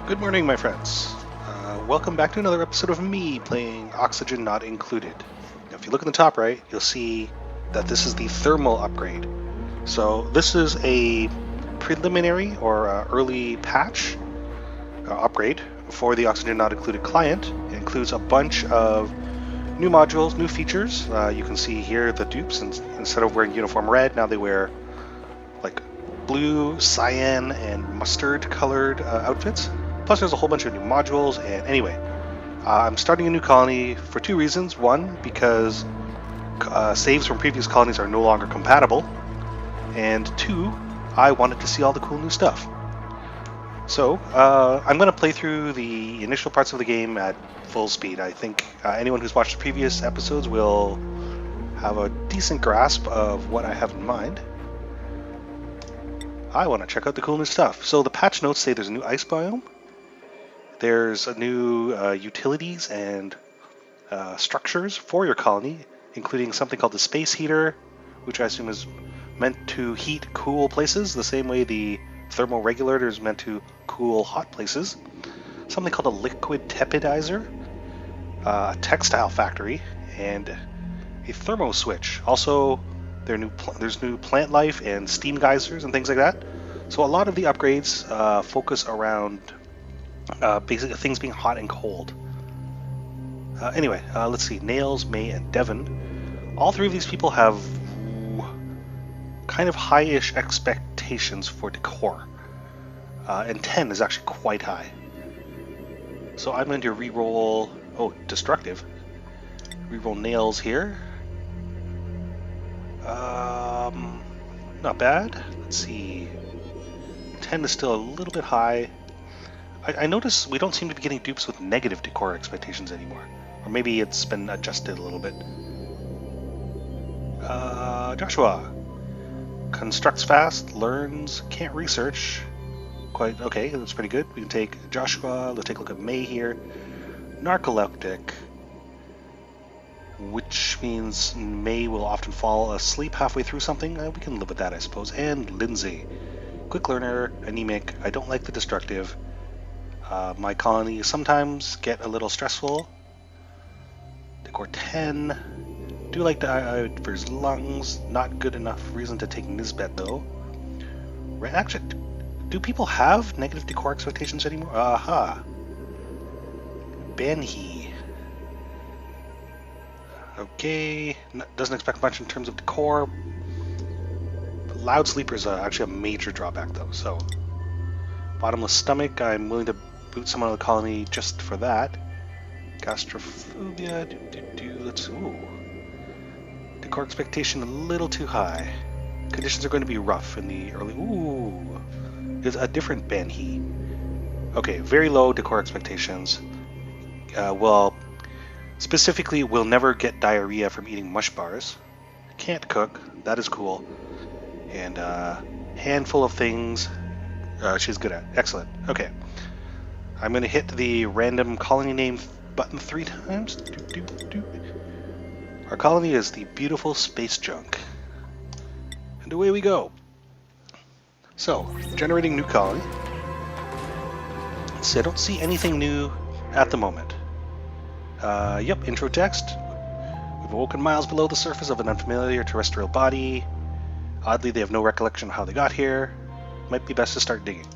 Good morning, my friends. Welcome back to another episode of me playing Oxygen Not Included. Now, if you look in the top right, you'll see that this is the thermal upgrade. So this is a preliminary or early patch upgrade for the Oxygen Not Included client. It includes a bunch of new modules, new features. You can see here the dupes, instead of wearing uniform red, now they wear like blue, cyan, and mustard colored outfits. Plus there's a whole bunch of new modules, and anyway, I'm starting a new colony for two reasons. One, because saves from previous colonies are no longer compatible, and two, I wanted to see all the cool new stuff. So, I'm going to play through the initial parts of the game at full speed. I think anyone who's watched the previous episodes will have a decent grasp of what I have in mind. I want to check out the cool new stuff. So the patch notes say there's a new ice biome. There's a new utilities and structures for your colony, including something called the space heater, which I assume is meant to heat cool places, the same way the thermal regulator is meant to cool hot places. Something called a liquid tepidizer, a textile factory, and a thermo switch. Also, there's new plant life and steam geysers and things like that. So a lot of the upgrades focus around basically things being hot and cold. Anyway, let's see. Nails, May, and Devon. All three of these people have kind of high-ish expectations for decor. And 10 is actually quite high. So I'm going to re-roll... Oh, destructive. Re-roll Nails here. Not bad. Let's see. 10 is still a little bit high. I notice we don't seem to be getting dupes with negative decor expectations anymore. Or maybe it's been adjusted a little bit. Joshua. Constructs fast, learns, can't research. Quite okay, that's pretty good. We can take Joshua, let's take a look at May here. Narcoleptic. Which means May will often fall asleep halfway through something. We can live with that, I suppose. And Lindsay. Quick learner, anemic, I don't like the destructive. My colonies sometimes get a little stressful. Decor 10. Do like the for his lungs. Not good enough reason to take Nisbet, though. Actually, do people have negative decor expectations anymore? Aha. Benhi. Okay. Doesn't expect much in terms of decor. Loud sleeper is actually a major drawback, though. So, bottomless stomach, I'm willing to boot someone out of the colony just for that. Gastrophobia, let's, ooh. Decor expectation a little too high. Conditions are going to be rough in the early, ooh. There's a different Benhi. Okay, very low decor expectations. Well, specifically, we'll never get diarrhea from eating mush bars. Can't cook, that is cool. And handful of things she's good at. Excellent. Okay. I'm going to hit the random colony name button 3 times. Our colony is the beautiful space junk. And away we go. So, generating new colony. So I don't see anything new at the moment. Yep, intro text. We've awoken miles below the surface of an unfamiliar terrestrial body. Oddly, they have no recollection of how they got here. Might be best to start digging.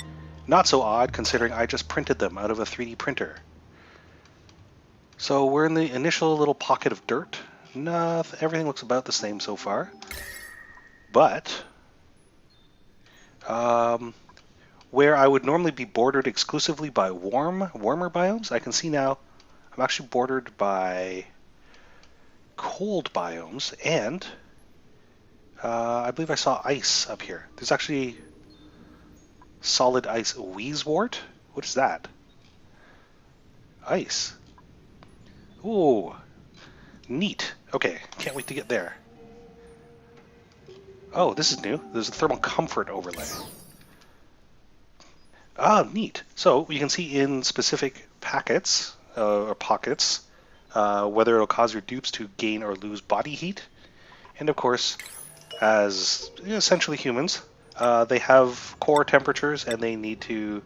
Not so odd, considering I just printed them out of a 3D printer. So we're in the initial little pocket of dirt. Everything looks about the same so far. But, where I would normally be bordered exclusively by warmer biomes, I can see now I'm actually bordered by cold biomes, and I believe I saw ice up here. There's actually solid ice. Wheezewort? What is that? Ice. Ooh. Neat. Okay, can't wait to get there. Oh, this is new. There's a thermal comfort overlay. Ah, neat. So you can see in specific packets, or pockets, whether it'll cause your dupes to gain or lose body heat. And of course, as essentially humans, they have core temperatures and they need to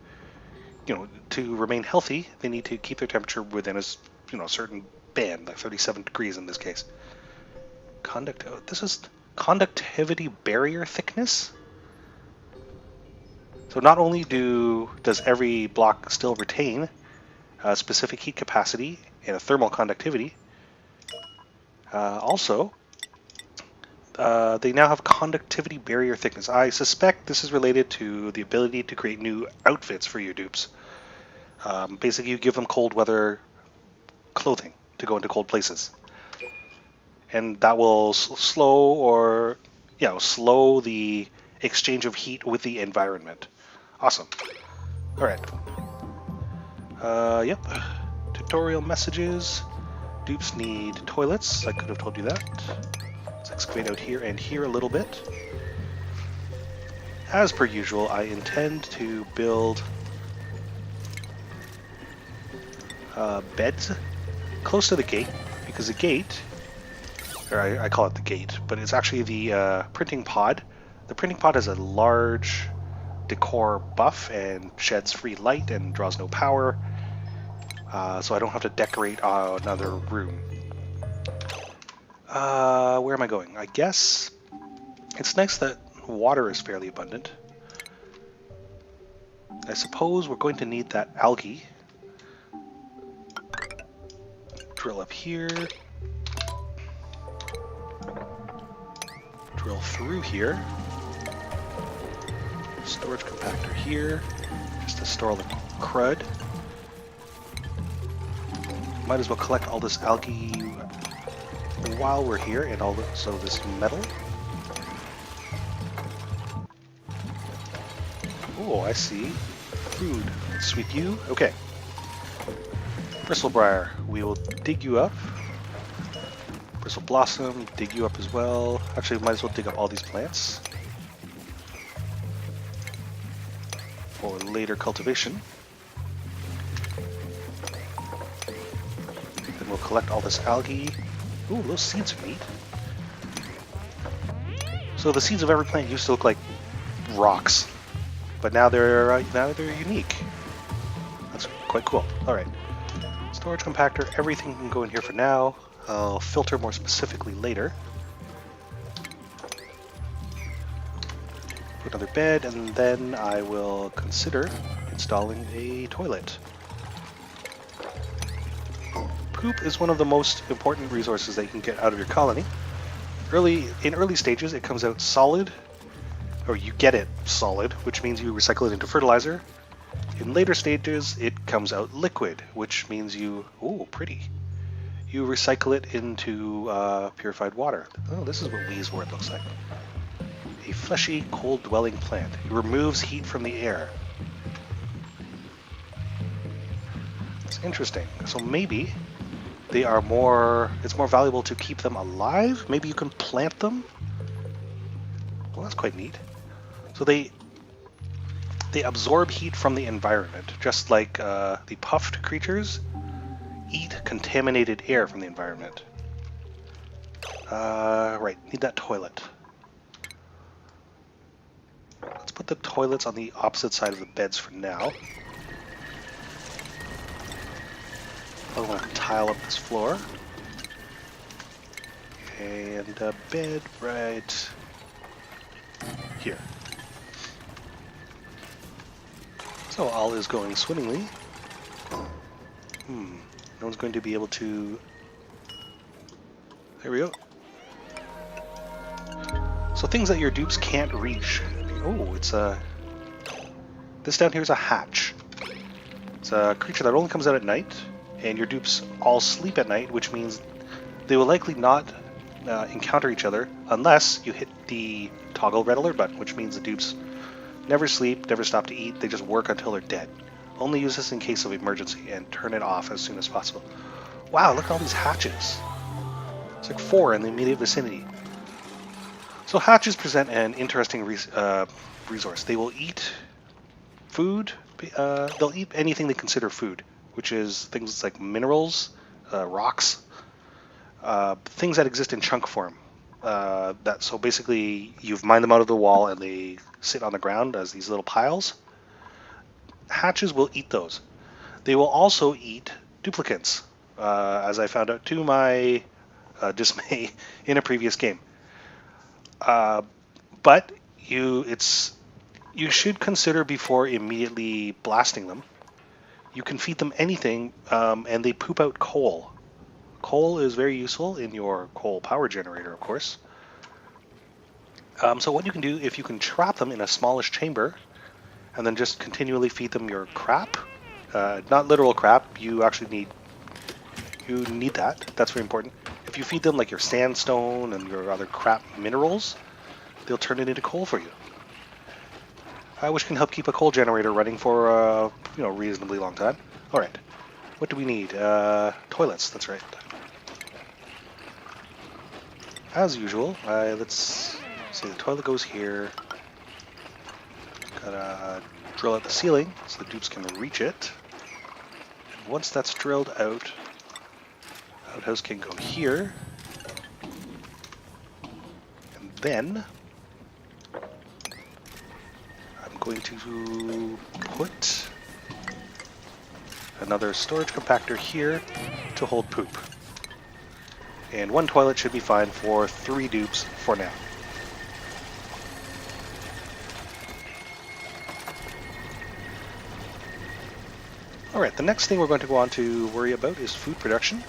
to remain healthy, they need to keep their temperature within a certain band, like 37 degrees in this case. This is conductivity barrier thickness. So not only does every block still retain a specific heat capacity and a thermal conductivity, also they now have conductivity barrier thickness. I suspect this is related to the ability to create new outfits for your dupes. Basically, you give them cold weather clothing to go into cold places, and that will slow the exchange of heat with the environment. Awesome. All right. Yep. Tutorial messages. Dupes need toilets. I could have told you that. Let's excavate out here and here a little bit. As per usual, I intend to build beds close to the gate, because the gate, or I call it the gate, but it's actually the printing pod. The printing pod has a large decor buff and sheds free light and draws no power, so I don't have to decorate another room. Where am I going? I guess it's nice that water is fairly abundant. I suppose we're going to need that algae. Drill up here. Drill through here. Storage compactor here, just to store all the crud. Might as well collect all this algae while we're here, and also this metal. Oh, I see. Food. Let's sweep you. Okay. Bristlebriar, we will dig you up. Bristle Blossom, dig you up as well. Actually, we might as well dig up all these plants for later cultivation. Then we'll collect all this algae. Ooh, those seeds are neat. So the seeds of every plant used to look like rocks, but now they're unique. That's quite cool. All right, storage compactor. Everything can go in here for now. I'll filter more specifically later. Put another bed, and then I will consider installing a toilet. Poop is one of the most important resources that you can get out of your colony. In early stages, it comes out solid, or you get it solid, which means you recycle it into fertilizer. In later stages, it comes out liquid, which means you recycle it into purified water. Oh, this is what Wheezewort looks like. A fleshy, cold-dwelling plant. It removes heat from the air. It's interesting. So maybe it's more valuable to keep them alive? Maybe you can plant them? Well, that's quite neat. So they absorb heat from the environment, just like the puffed creatures eat contaminated air from the environment. Right, need that toilet. Let's put the toilets on the opposite side of the beds for now. I want to tile up this floor. And a bed right here. So all is going swimmingly. No one's going to be able to... There we go. So things that your dupes can't reach. Oh, it's a... This down here is a hatch. It's a creature that only comes out at night, and your dupes all sleep at night, which means they will likely not encounter each other unless you hit the toggle red alert button, which means the dupes never sleep, never stop to eat, they just work until they're dead. Only use this in case of emergency, and turn it off as soon as possible. Wow, look at all these hatches. It's like 4 in the immediate vicinity. So hatches present an interesting resource. They will eat food. They'll eat anything they consider food, which is things like minerals, rocks, things that exist in chunk form. So basically, you've mined them out of the wall, and they sit on the ground as these little piles. hatches will eat those. They will also eat duplicants, as I found out to my dismay in a previous game. Uh, but you should consider before immediately blasting them. You can feed them anything, and they poop out coal. Coal is very useful in your coal power generator, of course. So what you can do, if you can trap them in a smallish chamber, and then just continually feed them your crap, not literal crap, you need that. That's very important. If you feed them like your sandstone and your other crap minerals, they'll turn it into coal for you. Which can help keep a coal generator running for a reasonably long time. All right, what do we need? Toilets. That's right. As usual, let's see. The toilet goes here. Gotta drill out the ceiling so the dupes can reach it. And once that's drilled out, outhouse can go here. And then I'm going to put another storage compactor here to hold poop. And one toilet should be fine for 3 dupes for now. Alright, the next thing we're going to go on to worry about is food production.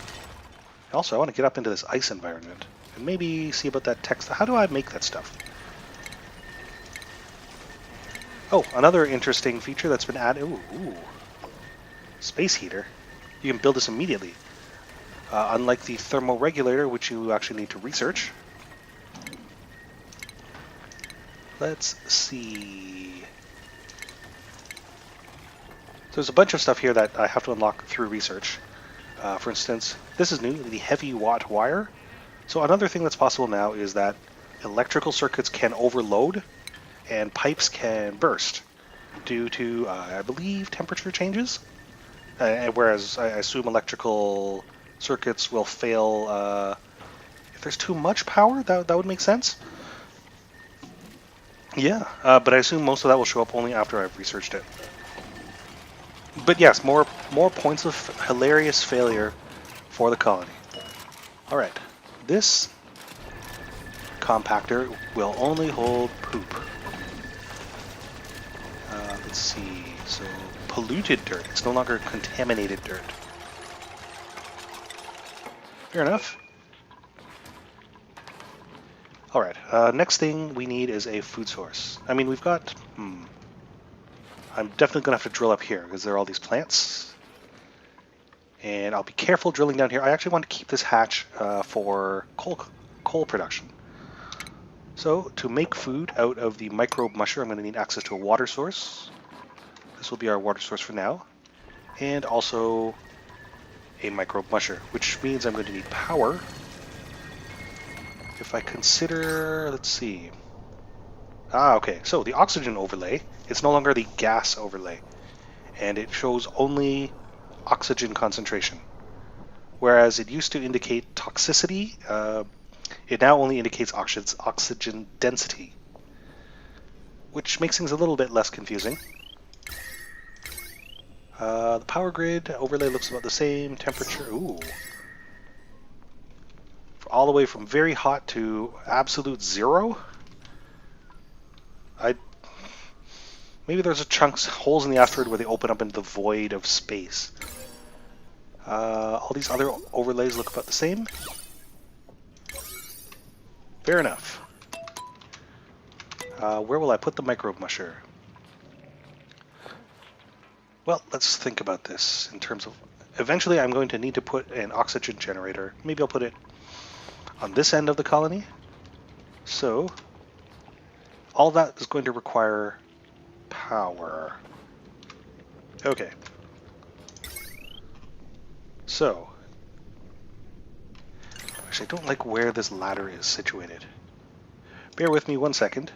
Also, I want to get up into this ice environment and maybe see about that text. How do I make that stuff? Oh, another interesting feature that's been added. Ooh. Space heater. You can build this immediately. Unlike the thermoregulator, which you actually need to research. Let's see. So there's a bunch of stuff here that I have to unlock through research. For instance, this is new, the heavy watt wire. So another thing that's possible now is that electrical circuits can overload and pipes can burst due to, I believe, temperature changes. Whereas I assume electrical circuits will fail if there's too much power. That would make sense. Yeah, but I assume most of that will show up only after I've researched it. But yes, more points of hilarious failure for the colony. All right, this compactor will only hold poop. Let's see. So polluted dirt. It's no longer contaminated dirt. Fair enough. All right. Next thing we need is a food source. I mean, we've got. I'm definitely gonna have to drill up here because there are all these plants, and I'll be careful drilling down here. I actually want to keep this hatch for coal production. So to make food out of the microbe musher, I'm going to need access to a water source. This will be our water source for now, and also a microbe musher, which means I'm going to need power. If I consider, let's see. Okay, so the oxygen overlay, it's no longer the gas overlay, and it shows only oxygen concentration. Whereas it used to indicate toxicity, it now only indicates oxygen density, which makes things a little bit less confusing. The power grid overlay looks about the same. Temperature, ooh. All the way from very hot to absolute zero. Maybe there's holes in the asteroid where they open up into the void of space. All these other overlays look about the same. Fair enough. Where will I put the microbe musher? Well, let's think about this in terms of... Eventually I'm going to need to put an oxygen generator. Maybe I'll put it on this end of the colony. So, all that is going to require power. Okay. So, actually I don't like where this ladder is situated. Bear with me 1 second.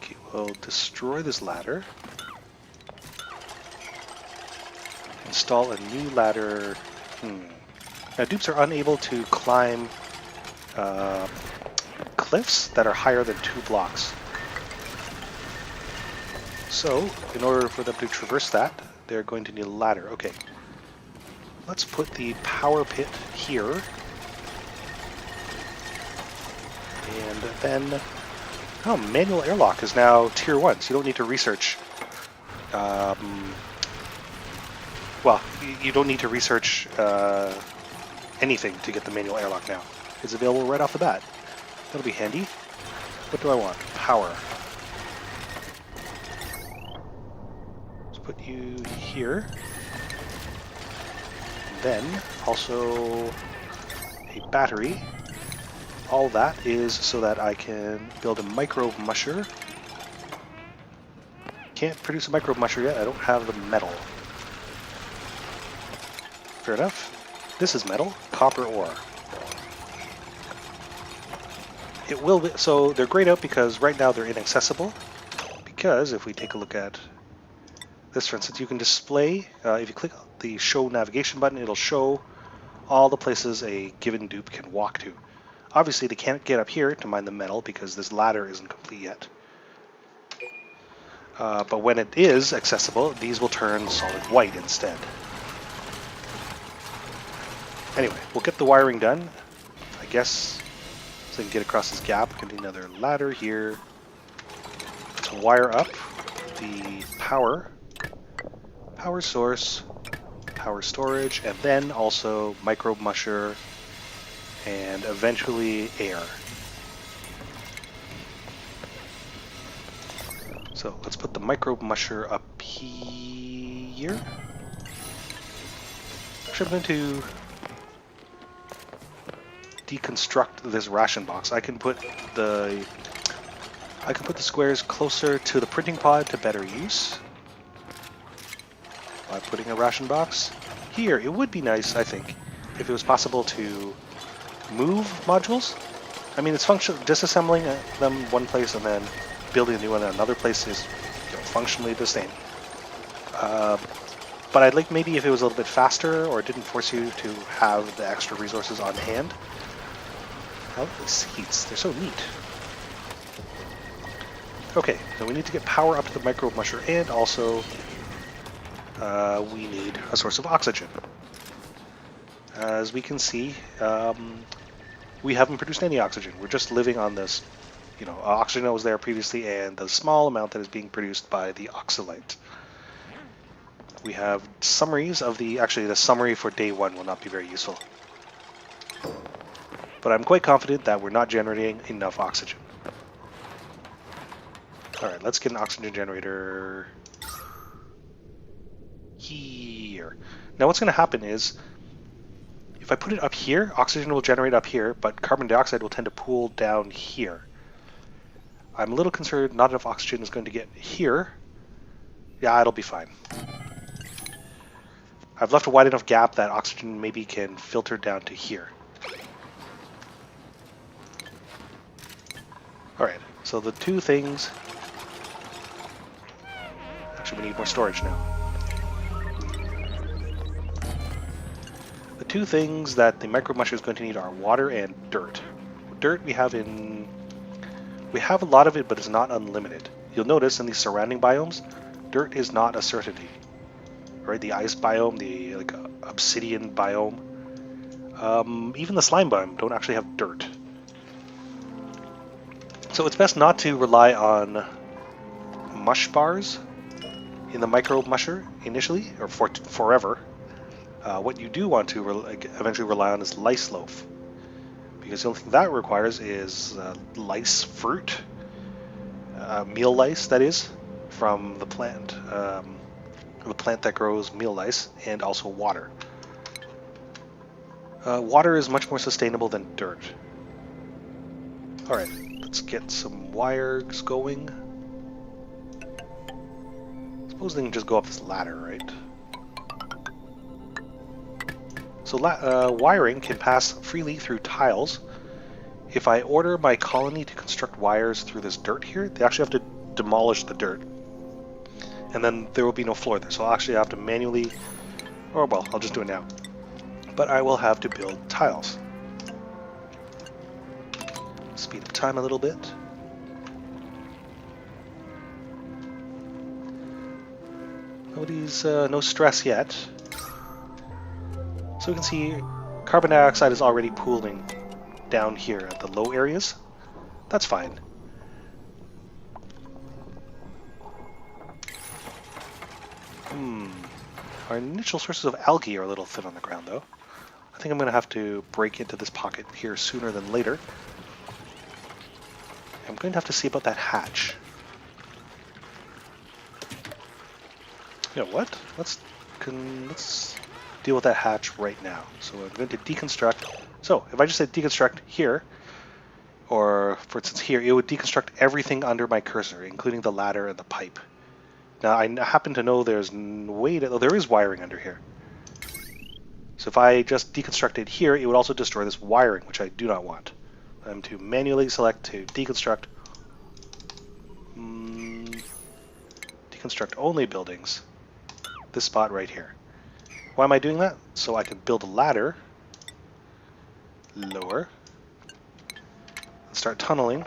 Okay, we'll destroy this ladder. Install a new ladder Now, dupes are unable to climb cliffs that are higher than 2 blocks. So, in order for them to traverse that, they're going to need a ladder. Okay. Let's put the power pit here. And then... Oh, manual airlock is now tier 1, so you don't need to research... well, you don't need to research anything to get the manual airlock now. It's available right off the bat. That'll be handy. What do I want? Power. Let's put you here. And then also a battery. All that is so that I can build a micro musher. Can't produce a micro musher yet. I don't have the metal. Fair enough. This is metal, copper ore. It will be, so they're grayed out because right now they're inaccessible. Because if we take a look at this, for instance, you can display, if you click the show navigation button, it'll show all the places a given dupe can walk to. Obviously they can't get up here to mine the metal because this ladder isn't complete yet. But when it is accessible, these will turn solid white instead. Anyway, we'll get the wiring done, I guess, so I can get across this gap. Get another ladder here to wire up the power source, power storage, and then also micro musher, and eventually air. So let's put the micro musher up here. Actually, I'm going to deconstruct this ration box. I can put the squares closer to the printing pod to better use by putting a ration box here. It would be nice, I think, if it was possible to move modules. I mean, it's disassembling them one place and then building a new one in another place is, you know, functionally the same. But I'd like maybe if it was a little bit faster or it didn't force you to have the extra resources on hand. I love the seats, they're so neat. Okay, so we need to get power up to the micro musher, and also we need a source of oxygen. As we can see, we haven't produced any oxygen. We're just living on this, you know, oxygen that was there previously and the small amount that is being produced by the oxalite. We have summaries of actually the summary for day 1 will not be very useful. But I'm quite confident that we're not generating enough oxygen. Alright, let's get an oxygen generator here. Now what's going to happen is, if I put it up here, oxygen will generate up here, but carbon dioxide will tend to pool down here. I'm a little concerned not enough oxygen is going to get here. Yeah, it'll be fine. I've left a wide enough gap that oxygen maybe can filter down to here. Alright, so the two things... Actually, we need more storage now. The two things that the micro musher is going to need are water and dirt. Dirt we have a lot of it, but it's not unlimited. You'll notice in these surrounding biomes, dirt is not a certainty. Right, the ice biome, the obsidian biome, even the slime biome don't actually have dirt. So it's best not to rely on mush bars in the micro musher initially, or forever. What you do want to eventually rely on is lice loaf, because the only thing that requires is lice fruit, meal lice that is, from the plant that grows meal lice, and also water. Water is much more sustainable than dirt. Alright, let's get some wires going. Suppose they can just go up this ladder, right? So wiring can pass freely through tiles. If I order my colony to construct wires through this dirt here, they actually have to demolish the dirt. And then there will be no floor there, so I'll actually have to manually... Or, well, I'll just do it now. but I will have to build tiles. Speed up time a little bit. No stress yet. So we can see carbon dioxide is already pooling down here at the low areas. That's fine. Our initial sources of algae are a little thin on the ground, though. I think I'm going to have to break into this pocket here sooner than later. I'm going to have to see about that hatch. You know what? Let's deal with that hatch right now. So I'm going to deconstruct. So if I just said deconstruct here, or for instance here, it would deconstruct everything under my cursor, including the ladder and the pipe. Now I happen to know there's there is wiring under here. So if I just deconstructed here, it would also destroy this wiring, which I do not want. I'm to manually select to deconstruct. Deconstruct only buildings. This spot right here. Why am I doing that? So I can build a ladder lower and start tunneling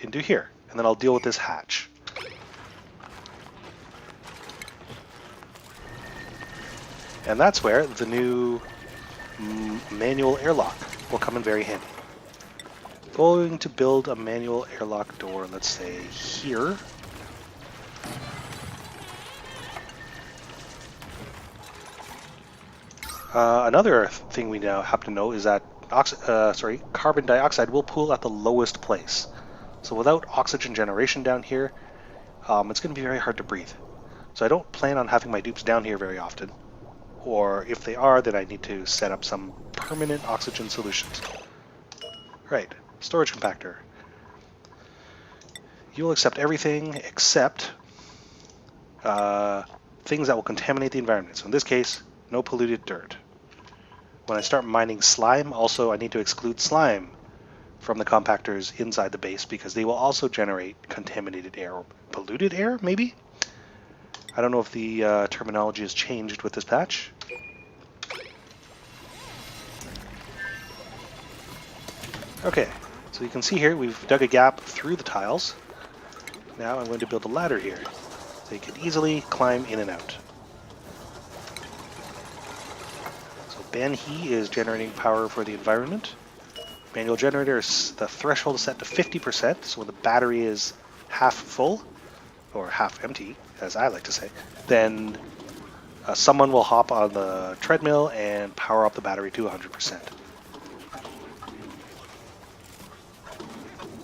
into here. And then I'll deal with this hatch. And that's where the new manual airlock will come in very handy. Going to build a manual airlock door, let's say here. Another thing we now have to know is that carbon dioxide will pool at the lowest place. So without oxygen generation down here, it's going to be very hard to breathe. So I don't plan on having my dupes down here very often. Or if they are, then I need to set up some permanent oxygen solutions. Right, storage compactor. You'll accept everything except things that will contaminate the environment. So in this case, no polluted dirt. When I start mining slime, also I need to exclude slime from the compactors inside the base because they will also generate contaminated air or polluted air, maybe? I don't know if the terminology has changed with this patch. Okay, so you can see here we've dug a gap through the tiles. Now I'm going to build a ladder here so you can easily climb in and out. So Ben-He is generating power for the environment. Manual generator, the threshold is set to 50%, so when the battery is half full, or half empty, as I like to say, then someone will hop on the treadmill and power up the battery to 100%.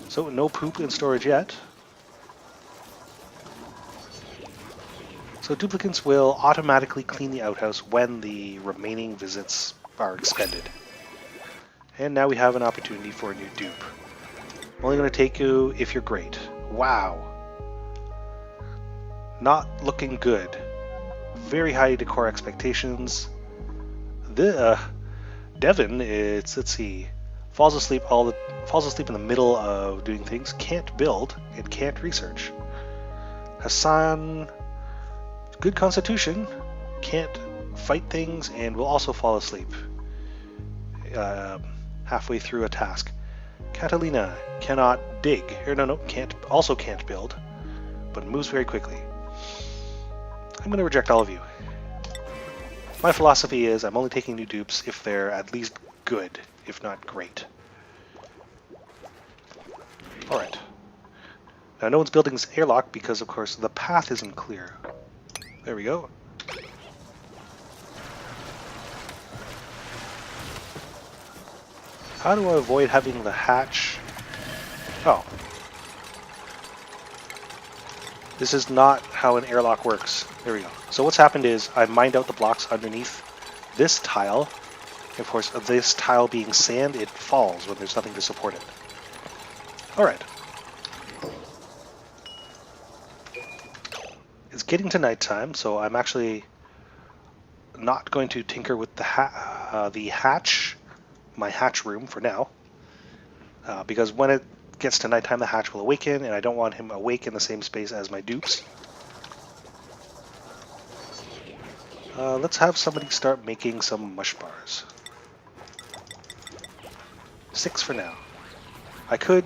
So no poop in storage yet. So duplicants will automatically clean the outhouse when the remaining visits are expended. And now we have an opportunity for a new dupe. I'm only going to take you if you're great. Wow. Not looking good. Very high decor expectations. Devin, let's see, falls asleep in the middle of doing things. Can't build and can't research. Hassan, good constitution, can't fight things and will also fall asleep halfway through a task. Catalina cannot dig. Can't build, but moves very quickly. I'm going to reject all of you. My philosophy is I'm only taking new dupes if they're at least good, if not great. Alright. Now no one's building this airlock because, of course, the path isn't clear. There we go. How do I avoid having the hatch? Oh. This is not how an airlock works. There we go. So what's happened is I mined out the blocks underneath this tile. Of course, this tile being sand, it falls when there's nothing to support it. Alright. It's getting to nighttime, so I'm actually not going to tinker with the hatch, my hatch room for now. Because when it gets to nighttime, the hatch will awaken, and I don't want him awake in the same space as my dupes. Let's have somebody start making some mush bars. 6 for now. I could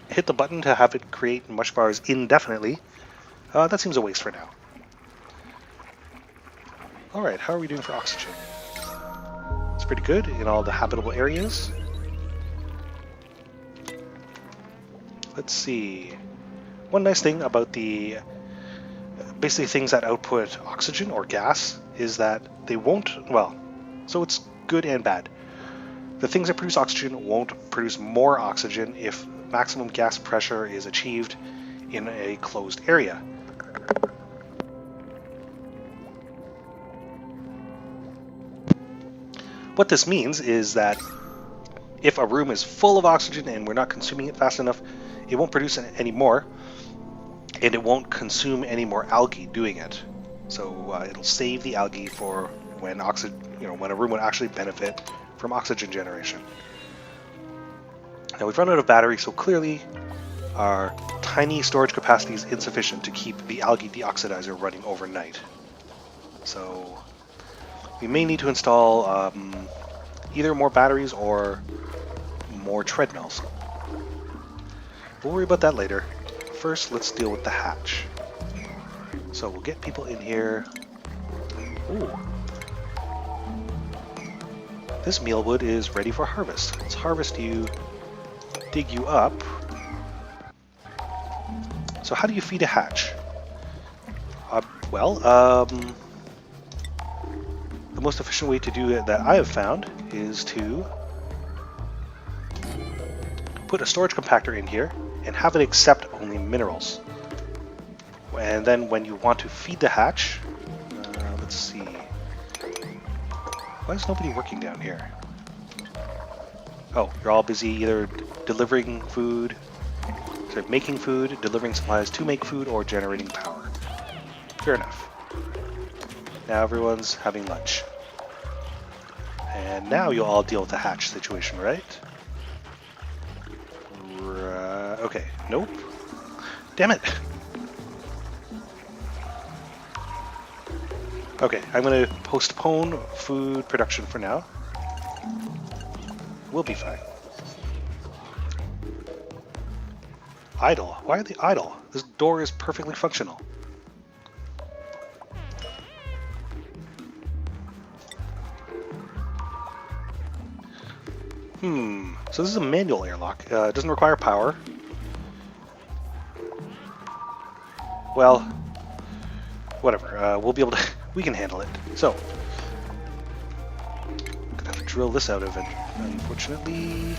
hit the button to have it create mush bars indefinitely. That seems a waste for now. Alright, how are we doing for oxygen? It's pretty good in all the habitable areas. Let's see. One nice thing about the basically things that output oxygen or gas is that they won't, well, so it's good and bad. The things that produce oxygen won't produce more oxygen if maximum gas pressure is achieved in a closed area. What this means is that if a room is full of oxygen and we're not consuming it fast enough, it won't produce any more, and it won't consume any more algae doing it. So it'll save the algae for when when a room would actually benefit from oxygen generation. Now we've run out of battery, so clearly our tiny storage capacity is insufficient to keep the algae deoxidizer running overnight. So we may need to install either more batteries or more treadmills. We'll worry about that later. First, let's deal with the hatch. So we'll get people in here. Ooh. This mealwood is ready for harvest. Let's harvest you, dig you up. So how do you feed a hatch? The most efficient way to do it that I have found is to put a storage compactor in here and have it accept only minerals. And then when you want to feed the hatch, let's see. Why is nobody working down here? Oh, you're all busy either delivering food, making food, delivering supplies to make food, or generating power. Fair enough. Now everyone's having lunch. And now you'll all deal with the hatch situation, right? Okay, nope. Damn it! Okay, I'm going to postpone food production for now. We'll be fine. Idle? Why are they idle? This door is perfectly functional. So this is a manual airlock. It doesn't require power. Well, whatever. We'll be able to... we can handle it. So, gonna have to drill this out of it, unfortunately.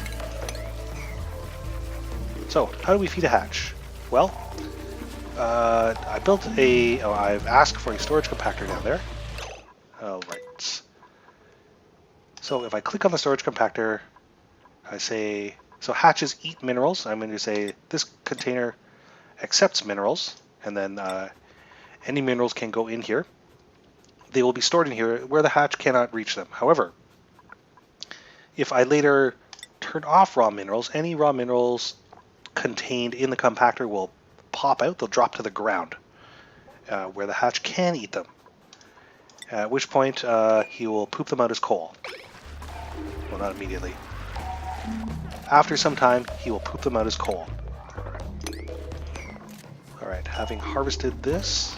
So, how do we feed a hatch? Well, I built a... Oh, I've asked for a storage compactor down there. Alright. So, if I click on the storage compactor, I say... So, hatches eat minerals. I'm going to say this container accepts minerals, and then any minerals can go in here. They will be stored in here where the hatch cannot reach them. However, if I later turn off raw minerals, any raw minerals contained in the compactor will pop out. They'll drop to the ground where the hatch can eat them. At which point he will poop them out as coal. Well, not immediately. After some time, he will poop them out as coal. Alright, having harvested this,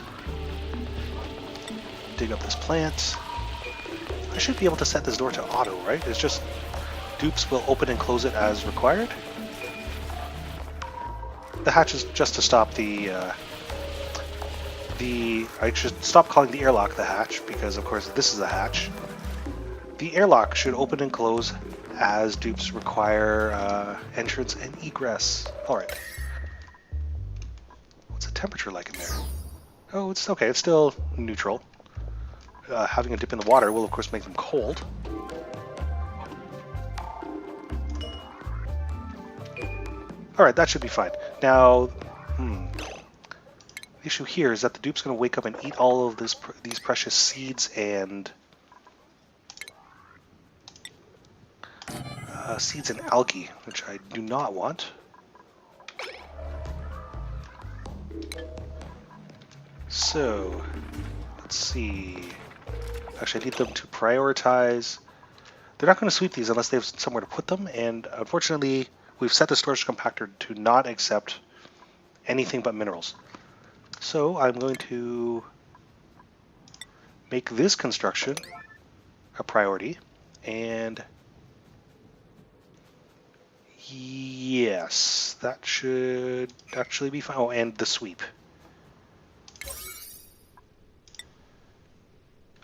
dig up this plant. I should be able to set this door to auto, right? It's just Dupes will open and close it as required. The hatch is just to stop I should stop calling the airlock the hatch, because of course this is the hatch. The airlock should open and close as Dupes require entrance and egress. Alright. What's the temperature like in there? Oh, it's okay. It's still neutral. Having a dip in the water will of course make them cold. Alright, that should be fine. Now, the issue here is that the dupe's going to wake up and eat all of these precious seeds and algae, which I do not want. So, let's see. Actually, I need them to prioritize they're not going to sweep these unless they have somewhere to put them, and unfortunately we've set the storage compactor to not accept anything but minerals. So I'm going to make this construction a priority, and yes, that should actually be fine. Oh, and the sweep.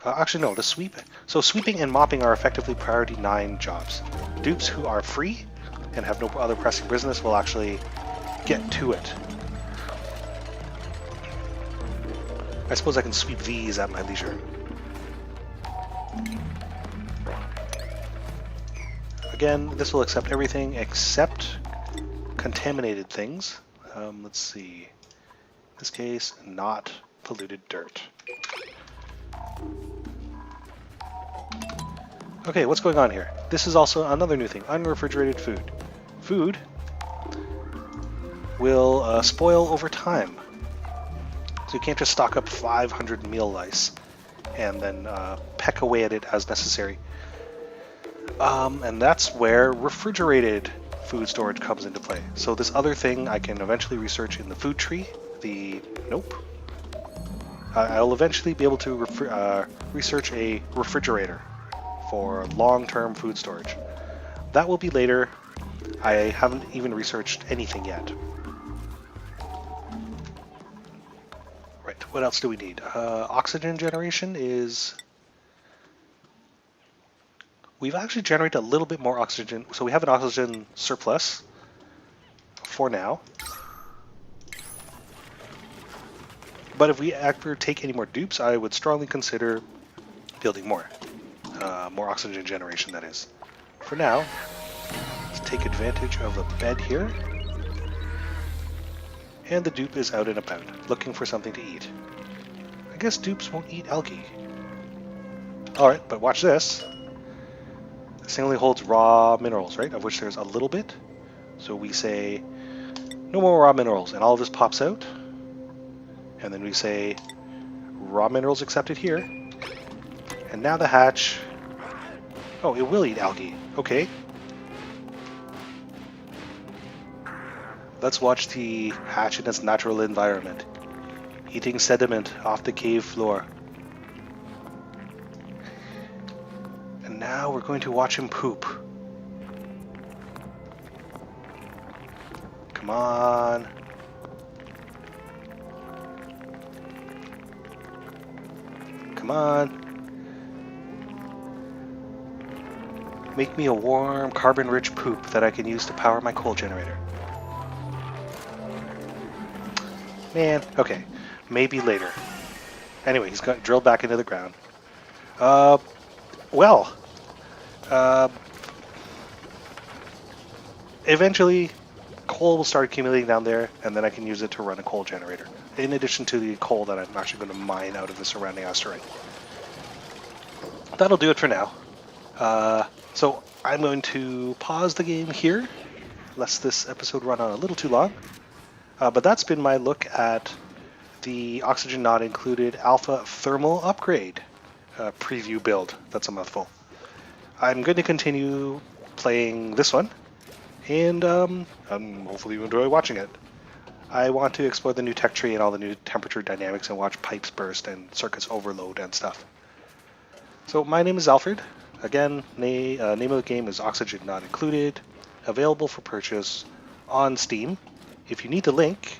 Actually, no, the sweep. So sweeping and mopping are effectively priority 9 jobs. Dupes who are free and have no other pressing business will actually get to it. I suppose I can sweep these at my leisure. Again, this will accept everything except contaminated things. Let's see. In this case, not polluted dirt. Okay, what's going on here? This is also another new thing, unrefrigerated food. Food will spoil over time. So you can't just stock up 500 meal lice and then peck away at it as necessary. And that's where refrigerated food storage comes into play. So this other thing I can eventually research in the food tree. I'll eventually be able to research a refrigerator for long-term food storage. That will be later. I haven't even researched anything yet. Right, what else do we need? Oxygen generation is... We've actually generated a little bit more oxygen, so we have an oxygen surplus for now. But if we ever take any more dupes, I would strongly consider building more. More oxygen generation, that is. For now, let's take advantage of a bed here. And the dupe is out and about, looking for something to eat. I guess dupes won't eat algae. Alright, but watch this. This thing only holds raw minerals, right? Of which there's a little bit. So we say, no more raw minerals, and all of this pops out. And then we say, raw minerals accepted here. And now the hatch... Oh, it will eat algae. Okay. Let's watch the hatch in its natural environment. Eating sediment off the cave floor. And now we're going to watch him poop. Come on. Come on. Make me a warm, carbon-rich poop that I can use to power my coal generator. Man, okay. Maybe later. Anyway, he's got drilled back into the ground. Eventually, coal will start accumulating down there, and then I can use it to run a coal generator. In addition to the coal that I'm actually going to mine out of the surrounding asteroid. That'll do it for now. So I'm going to pause the game here, lest this episode run on a little too long. But that's been my look at the Oxygen Not Included Alpha Thermal Upgrade preview build. That's a mouthful. I'm going to continue playing this one, and hopefully you enjoy watching it. I want to explore the new tech tree and all the new temperature dynamics and watch pipes burst and circuits overload and stuff. So my name is Alfred. Again, name of the game is Oxygen Not Included, available for purchase on Steam. If you need the link,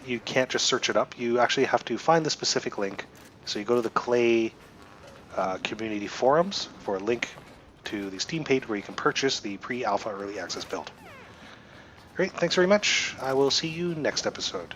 you can't just search it up. You actually have to find the specific link. So you go to the Klei community forums for a link to the Steam page where you can purchase the pre-alpha early access build. Great, thanks very much. I will see you next episode.